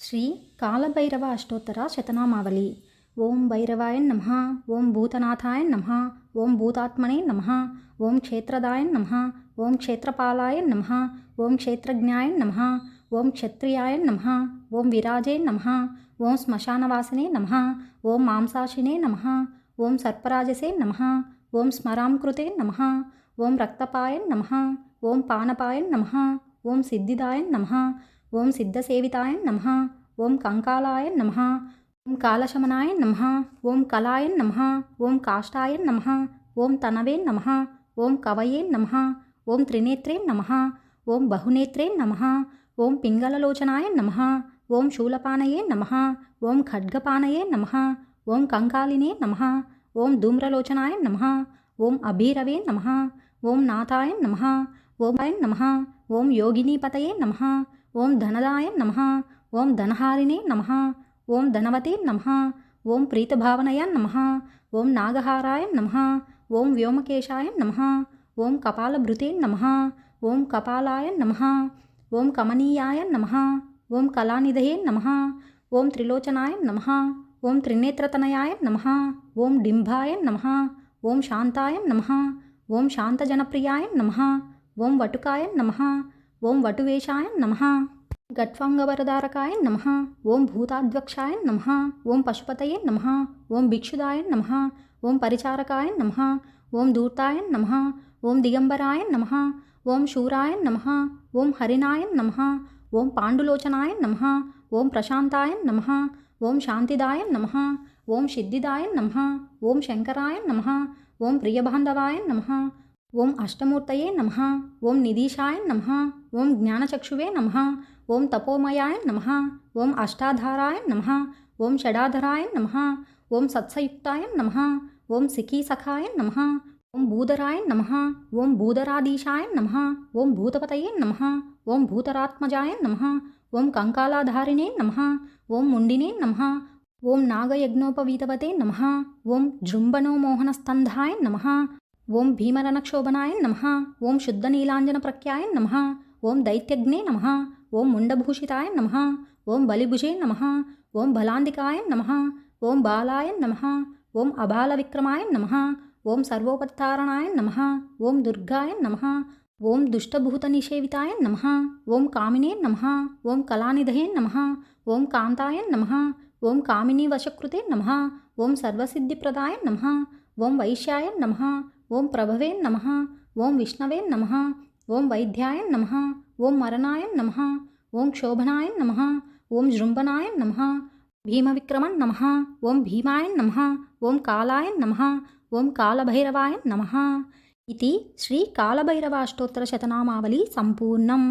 శ్రీ కాలభైరవ అష్టోత్తర శతనామావళి. ఓం భైరవాయ నమః. ఓం భూతనాథాయ నమః. ఓం భూతాత్మనే నమః. ఓం క్షేత్రదాయ నమః. ఓం క్షేత్రపాలాయ నమః. ఓం క్షేత్రజ్ఞాయ నమః. ఓం క్షత్రియాయ నమః. ఓం విరాజే నమః. ఓం శ్మశానవాసినే నమః. ఓం మాంసాశినే నమః. ఓం సర్పరాజసే నమః. ఓం స్మరాంకృతే నమః. ఓం రక్తపాయ నమః. ఓం పానపాయ నమః. ఓం సిద్ధిదాయ నమః. ఓం సిద్ధసేవితాయ నమః. ఓం కంకాలాయ నమః. ఓం కాలశమనాయ నమః. ఓం కలాయ నమః. ఓం కాష్టాయ నమః. ఓం తనవే నమః. ఓం కవయే నమః. ఓం త్రినేత్రే నమః. ఓం బహునేత్రే నమః. ఓం పింగళలోచనాయ నమః. ఓం శూలపానయే నమః. ఓం ఖడ్గపానయే నమః. ఓం కంకాలినే నమః. ఓం ధూమ్రలోచనాయ నమః. ఓం అభీరవే నమః. ఓం నాథాయ నమః. ఓం అయ నమః. ఓం యోగినీపతయే నమః. ఓం ధనదాయ నమః. ఓం ధనహారిణే నమః. ఓం ధనవతే నమః. ఓం ప్రీతభావనయ నమః. ఓం నాగహారాయ నమః. ఓం వ్యోమకేశాయ నమః. ఓం కపాలభృతే నమః. ఓం కపాలాయ నమః. ఓం కమనీయాయ నమః. ఓం కళానిధయే నమః. ఓం త్రిలోచనాయ నమః. ఓం త్రినేత్రతనయాయ నమః. ఓం డింబాయ నమః. ఓం శాంతాయ నమః. ఓం శాంతజనప్రియాయ నమః. ఓం వటుకాయ నమః. ఓం వటువేషాయ నమః. గట్వాంగవరదారకాయ నమః. ఓం భూతాధ్వక్షాయ నమః. ఓం పశుపతయే నమః. ఓం భిక్షుదాయ నమః. ఓం పరిచారకాయ నమః. ఓం ధూర్తాయ నమః. ఓం దిగంబరాయ నమః. ఓం శూరాయ నమః. ఓం హరిణాయ నమః. ఓం పాండులోచనాయ నమః. ఓం ప్రశాంతాయ నమః. ఓం శాంతిదాయ నమః. ఓం సిద్ధిదాయ నమః. ఓం శంకరాయ నమః. ఓం ప్రియబాంధవాయ నమః. ఓం అష్టమూర్తయే నమః. ఓం నిధీశాయ నమః. ఓం జ్ఞానచక్షువే నమః. ఓం తపోమయాయ నమః. ఓం అష్టాధారాయ నమః. ఓం షడాధరాయ నమః. ఓం సత్సయుక్తాయ నమః. ఓం సిఖీసఖాయ నమః. ఓం భూధరాయ నమః. ఓం భూధరాధీశాయ నమః. ఓం భూతపతయే నమః. ఓం భూతరాత్మజాయ నమః. ఓం కంకాలాధారిణే నమః. ఓం ముండినే నమః. ఓం నాగయజ్ఞోపవీతవతే నమః. ఓం జృంభణోమోహనస్తంధాయ నమః. ఓం భీమరణక్షోభనాయ నమః. ఓం శుద్ధనీలాంజనప్రఖ్యాయ నమః. ఓం దైత్యజ్ఞే నమః. ఓం ముండభూషితాయ నమః. ఓం బలిభుజే నమః. ఓం బలాందికాయ నమః. ఓం బాలాయ నమః. ఓం అబాలవిక్రమాయ నమః. ఓం సర్వోపత్తారణాయ నమః. ఓం దుర్గాయ నమః. ఓం దుష్టభూతనిషేవితాయ నమః. ఓం కామినే నమః. ఓం కళానిధయే నమః. ఓం కాంతాయ నమః. ఓం కామినీవశకృతే నమః. ఓం సర్వసిద్ధిప్రదాయ నమః. ఓం వైశ్యాయ నమః. ఓం ప్రభవే నమః. ఓం విష్ణవే నమః. ఓం వైద్యాయ నమః. ఓం మరణాయ నమః. ఓం క్షోభనాయ నమః. ఓం జృంభనాయ నమః. భీమవిక్రమం నమః. ఓం భీమాయ నమః. ఓం కాలాయ నమః. ఓం కాలభైరవాయ నమః. ఇది శ్రీ కాలభైరవ అష్టోత్తర శతనామావళి సంపూర్ణం.